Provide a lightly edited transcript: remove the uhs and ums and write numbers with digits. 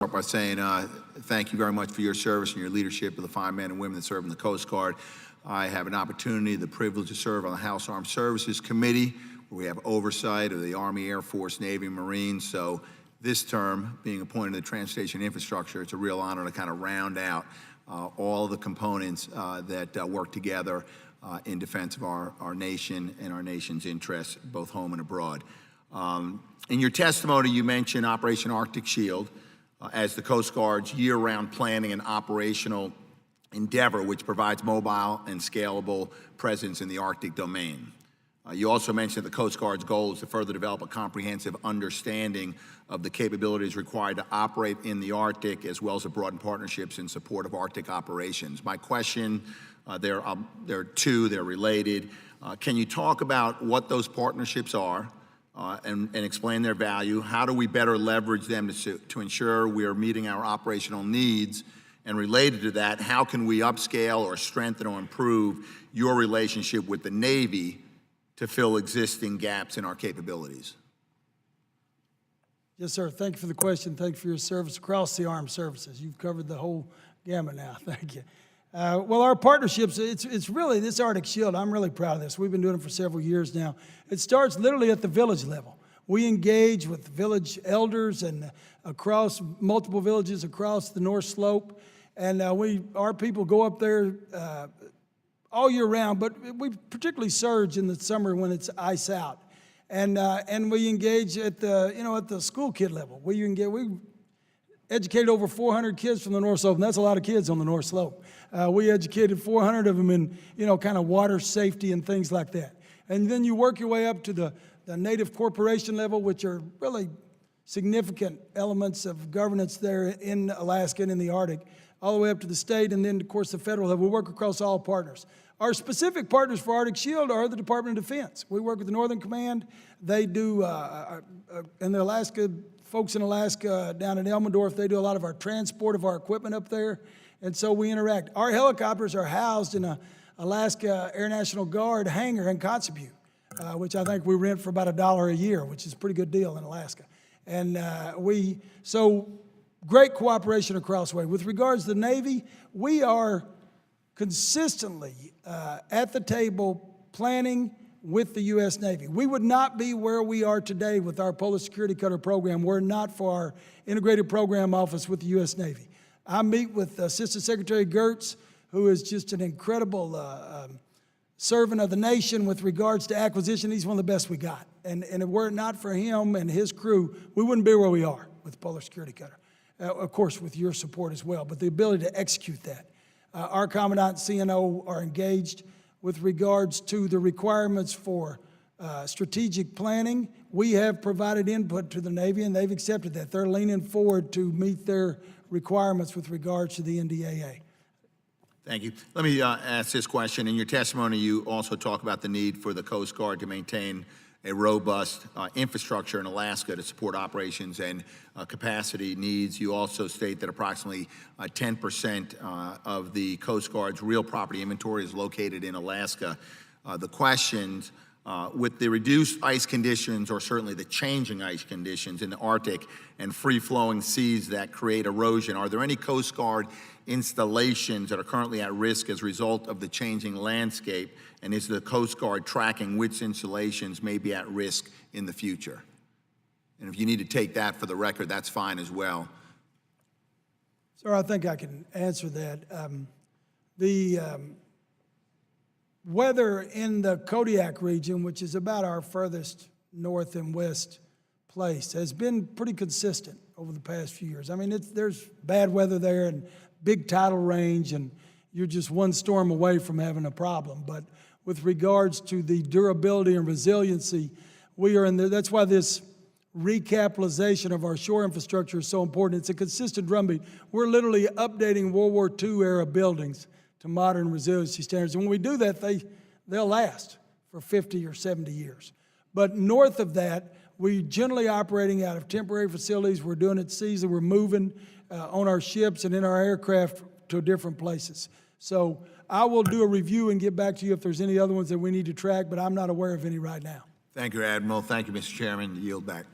Start by saying thank you very much for your service and your leadership of the fine men and women that serve in the Coast Guard. I have an opportunity, the privilege to serve on the House Armed Services Committee, where we have oversight of the Army, Air Force, Navy, Marines. So this term, being appointed to the Transportation Infrastructure, it's a real honor to kind of round out all of the components that work together in defense of our nation and our nation's interests, both home and abroad. In your testimony, you mentioned Operation Arctic Shield as the Coast Guard's year-round planning and operational endeavor, which provides mobile and scalable presence in the Arctic domain. You also mentioned the Coast Guard's goal is to further develop a comprehensive understanding of the capabilities required to operate in the Arctic, as well as to broaden partnerships in support of Arctic operations. My question, there are two, they're related. Can you talk about what those partnerships are and explain their value? How do we better leverage them to ensure we are meeting our operational needs? And related to that, how can we upscale or strengthen or improve your relationship with the Navy to fill existing gaps in our capabilities? Yes, sir. Thank you for the question. Thank you for your service across the armed services. You've covered the whole gamut now. Thank you. Well, our partnerships, it's really this Arctic Shield. I'm really proud of this. We've been doing it for several years now. It starts literally at the village level. We engage with village elders and across multiple villages across the North Slope. And our people go up there all year round, but we particularly surge in the summer when it's ice out. And we engage at the school kid level. We educated over 400 kids from the North Slope, and that's a lot of kids on the North Slope. We educated 400 of them in, kind of water safety and things like that. And then you work your way up to the native corporation level, which are really significant elements of governance there in Alaska and in the Arctic, all the way up to the state, and then, of course, the federal level. We work across all partners. Our specific partners for Arctic Shield are the Department of Defense. We work with the Northern Command. They do, and the Alaska folks in Alaska down in Elmendorf, they do a lot of our transport of our equipment up there, and so we interact. Our helicopters are housed in a Alaska Air National Guard hangar in Kotzebue, which I think we rent for about $1 a year, which is a pretty good deal in Alaska. And so great cooperation across the way. With regards to the Navy, we are consistently at the table planning with the U.S. Navy. We would not be where we are today with our Polar Security Cutter program were it not for our Integrated Program Office with the U.S. Navy. I meet with Assistant Secretary Gertz, who is just an incredible servant of the nation with regards to acquisition. He's one of the best we got. And if it were not for him and his crew, we wouldn't be where we are with Polar Security Cutter. Of course, with your support as well, but the ability to execute that. Our Commandant and CNO are engaged with regards to the requirements for strategic planning. We have provided input to the Navy, and they've accepted that. They're leaning forward to meet their requirements with regards to the NDAA. Thank you. Let me ask this question. In your testimony, you also talk about the need for the Coast Guard to maintain a robust infrastructure in Alaska to support operations and capacity needs. You also state that approximately 10% of the Coast Guard's real property inventory is located in Alaska. The questions, with the reduced ice conditions, or certainly the changing ice conditions in the Arctic and free-flowing seas that create erosion, are there any Coast Guard installations that are currently at risk as a result of the changing landscape? And is the Coast Guard tracking which installations may be at risk in the future? And if you need to take that for the record, that's fine as well. Sir, I think I can answer that. The weather in the Kodiak region, which is about our furthest north and west place, has been pretty consistent over the past few years. I mean, there's bad weather there and big tidal range, and you're just one storm away from having a problem. But with regards to the durability and resiliency, we are in there. That's why this recapitalization of our shore infrastructure is so important. It's a consistent drumbeat. We're literally updating World War II era buildings to modern resiliency standards. And when we do that, they'll last for 50 or 70 years. But north of that, we're generally operating out of temporary facilities. We're doing it seasonally. We're moving on our ships and in our aircraft to different places. So I will do a review and get back to you if there's any other ones that we need to track, but I'm not aware of any right now. Thank you, Admiral. Thank you, Mr. Chairman. Yield back.